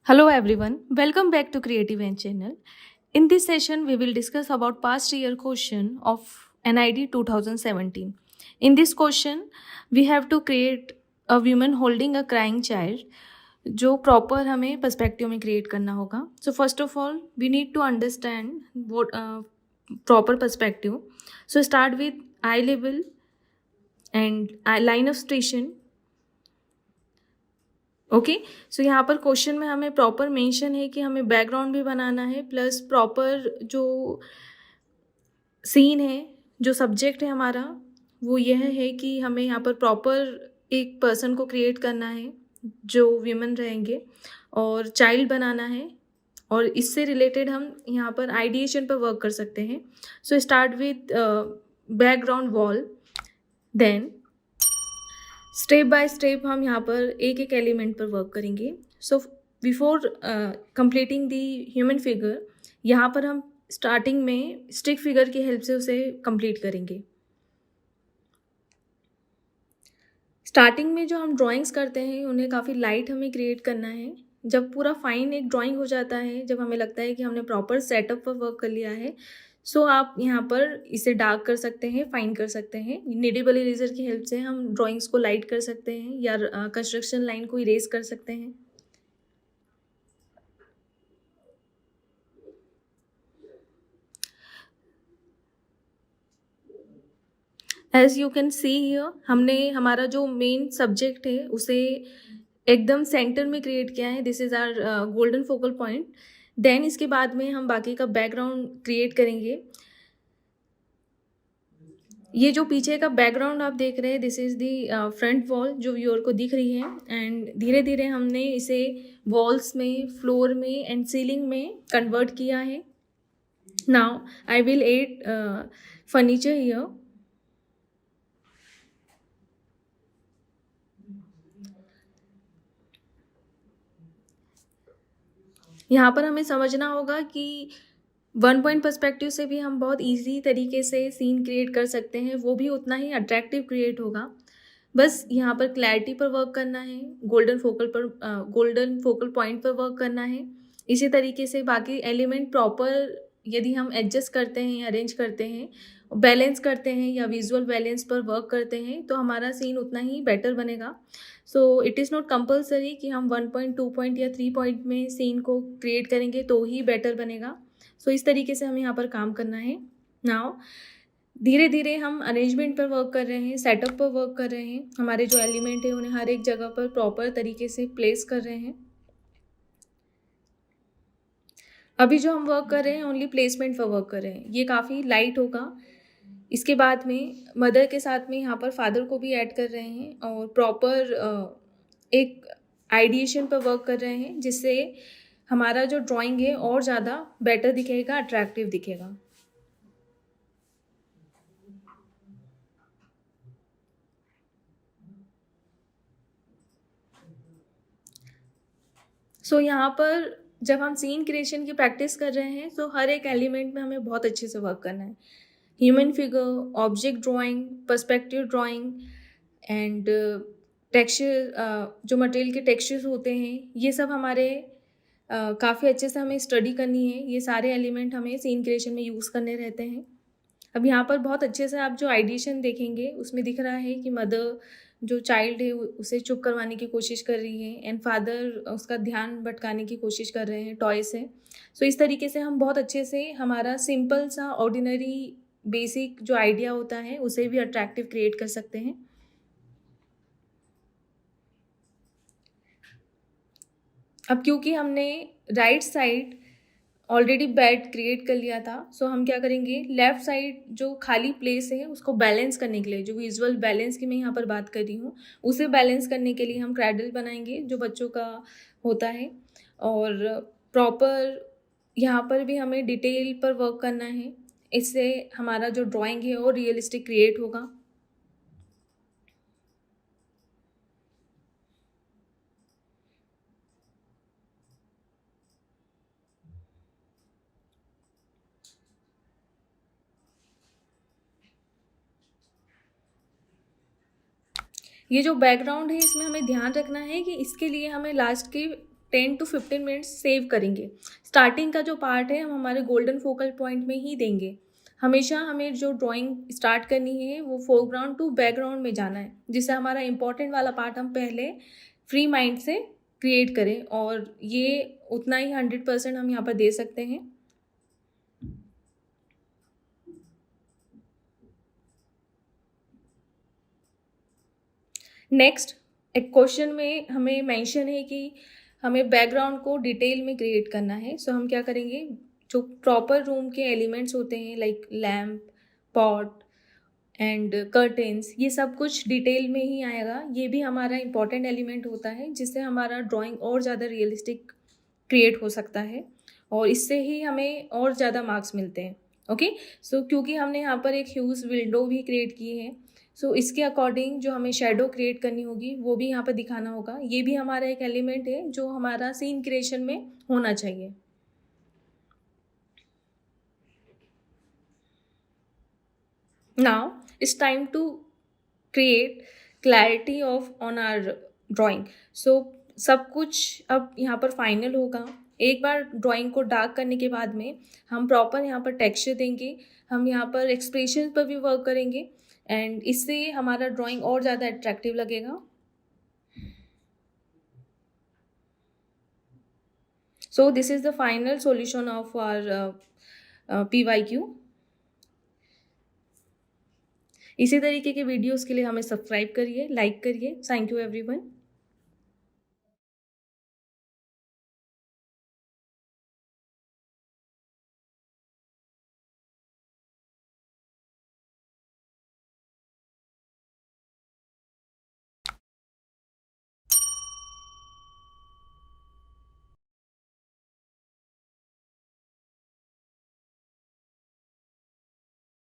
Hello everyone, welcome back to Creative End channel. In this session, we will discuss about past year question of NID 2017. In this question, we have to create a woman holding a crying child, जो proper हमें perspective में create करना होगा. So first of all, we need to understand what proper perspective. So start with eye level and line of station. Okay so यहाँ पर question में हमें proper mention है कि हमें बैकग्राउंड भी बनाना है प्लस प्रॉपर जो सीन है जो सब्जेक्ट है हमारा वो यह है कि हमें यहाँ पर प्रॉपर एक पर्सन को क्रिएट करना है जो वीमेन रहेंगे और चाइल्ड बनाना है और इससे रिलेटेड हम यहाँ पर आइडिएशन पर वर्क कर सकते हैं. So start with background wall, then step by step हम यहाँ पर एक एक एलिमेंट पर वर्क करेंगे. So before completing the human figure, यहाँ पर हम स्टार्टिंग में स्टिक फिगर की हेल्प से उसे कंप्लीट करेंगे. स्टार्टिंग में जो हम ड्राइंग्स करते हैं उन्हें काफ़ी लाइट हमें क्रिएट करना है. जब पूरा फाइन एक ड्राइंग हो जाता है, जब हमें लगता है कि हमने प्रॉपर सेटअप पर वर्क कर लिया है, सो आप यहाँ पर इसे डार्क कर सकते हैं, फाइन कर सकते हैं. निडेबल इरेजर की हेल्प से हम ड्राइंग्स को लाइट कर सकते हैं या कंस्ट्रक्शन लाइन को इरेज कर सकते हैं. As you can see here, हमने हमारा जो मेन सब्जेक्ट है उसे एकदम सेंटर में क्रिएट किया है. This is our golden focal point. Then इसके बाद में हम बाकी का बैकग्राउंड क्रिएट करेंगे. ये जो पीछे का बैकग्राउंड आप देख रहे हैं, this is the front wall जो व्यूअर को दिख रही है. एंड धीरे धीरे हमने इसे वॉल्स में, फ्लोर में एंड सीलिंग में कन्वर्ट किया है. Now I will add furniture here. यहाँ पर हमें समझना होगा कि वन पॉइंट पर्सपेक्टिव से भी हम बहुत इजी तरीके से सीन क्रिएट कर सकते हैं, वो भी उतना ही अट्रैक्टिव क्रिएट होगा. बस यहाँ पर क्लैरिटी पर वर्क करना है, गोल्डन फोकल पॉइंट पर वर्क करना है. इसी तरीके से बाकी एलिमेंट प्रॉपर यदि हम एडजस्ट करते हैं, अरेंज करते हैं, बैलेंस करते हैं या विजुअल बैलेंस पर वर्क करते हैं तो हमारा सीन उतना ही बेटर बनेगा. So it is not compulsory कि हम 1 पॉइंट, 2 पॉइंट या 3 पॉइंट में सीन को क्रिएट करेंगे तो ही बेटर बनेगा. सो इस तरीके से हमें यहाँ पर काम करना है. नाउ धीरे धीरे हम अरेंजमेंट पर वर्क कर रहे हैं, सेटअप पर वर्क कर रहे हैं. हमारे जो एलिमेंट है उन्हें हर एक जगह पर प्रॉपर तरीके से प्लेस कर रहे हैं. अभी जो हम वर्क कर रहे हैं ओनली प्लेसमेंट पर वर्क कर रहे हैं, ये काफ़ी लाइट होगा. इसके बाद में मदर के साथ में यहाँ पर फादर को भी ऐड कर रहे हैं और प्रॉपर एक आइडिएशन पर वर्क कर रहे हैं जिससे हमारा जो ड्राइंग है और ज़्यादा बेटर दिखेगा, अट्रैक्टिव दिखेगा. सो यहाँ पर जब हम सीन क्रिएशन की प्रैक्टिस कर रहे हैं तो हर एक एलिमेंट में हमें बहुत अच्छे से वर्क करना है. Human figure, object drawing, perspective drawing and texture, जो मटेरियल के टेक्सचर्स होते हैं, ये सब हमारे काफ़ी अच्छे से हमें स्टडी करनी है. ये सारे एलिमेंट हमें सीन क्रिएशन में यूज़ करने रहते हैं. अब यहाँ पर बहुत अच्छे से आप जो आइडिएशन देखेंगे उसमें दिख रहा है कि मदर जो चाइल्ड है उसे चुप करवाने की कोशिश कर रही है एंड फादर उसका ध्यान भटकाने की कोशिश कर रहे हैं टॉय से. सो इस तरीके से हम बहुत अच्छे से हमारा सिंपल सा ऑर्डिनरी बेसिक जो आइडिया होता है उसे भी अट्रैक्टिव क्रिएट कर सकते हैं. अब क्योंकि हमने right side already bed create कर लिया था, सो हम क्या करेंगे, लेफ़्ट साइड जो खाली प्लेस है उसको बैलेंस करने के लिए, जो विजुअल बैलेंस की मैं यहाँ पर बात कर रही हूँ, उसे बैलेंस करने के लिए हम क्रैडल बनाएंगे जो बच्चों का होता है. और प्रॉपर यहाँ पर भी हमें डिटेल पर वर्क करना है, इससे हमारा जो ड्राइंग है वो रियलिस्टिक क्रिएट होगा. ये जो बैकग्राउंड है इसमें हमें ध्यान रखना है कि इसके लिए हमें लास्ट के 10 to 15 मिनट्स सेव करेंगे। स्टार्टिंग का जो पार्ट है हम हमारे गोल्डन फोकल पॉइंट में ही देंगे। हमेशा हमें जो ड्राइंग स्टार्ट करनी है वो फोरग्राउंड टू बैकग्राउंड में जाना है, जिससे हमारा इंपॉर्टेंट वाला पार्ट हम पहले फ्री माइंड से क्रिएट करें, और ये उतना ही 100% हम यहाँ पर दे सकते हैं। नेक्स्ट एक क्वेश्चन में हमें मेंशन है कि हमें बैकग्राउंड को डिटेल में क्रिएट करना है। सो हम क्या करेंगे, जो प्रॉपर रूम के एलिमेंट्स होते हैं like lamp, pot and curtains, ये सब कुछ डिटेल में ही आएगा। ये भी हमारा इंपॉर्टेंट एलिमेंट होता है, जिससे हमारा ड्राइंग और ज़्यादा रियलिस्टिक क्रिएट हो सकता है, और इससे ही हमें और ज़्यादा मार्क्स मिलते हैं। ओके, सो क्योंकि हमने यहाँ पर एक ह्यूज विंडो भी क्रिएट की है, सो इसके अकॉर्डिंग जो हमें शेडो क्रिएट करनी होगी वो भी यहाँ पर दिखाना होगा। ये भी हमारा एक एलिमेंट है जो हमारा सीन क्रिएशन में होना चाहिए। Now it's time to create clarity of on our drawing. So सब कुछ अब यहाँ पर फाइनल होगा। एक बार ड्राइंग को डार्क करने के बाद में हम प्रॉपर यहाँ पर टेक्सचर देंगे, हम यहाँ पर एक्सप्रेशन पर भी वर्क करेंगे, एंड इससे हमारा ड्राइंग और ज़्यादा अट्रैक्टिव लगेगा। So this is the final solution of our PYQ। इसी तरीके के वीडियोस के लिए हमें सब्सक्राइब करिए, लाइक करिए। Thank you everyone.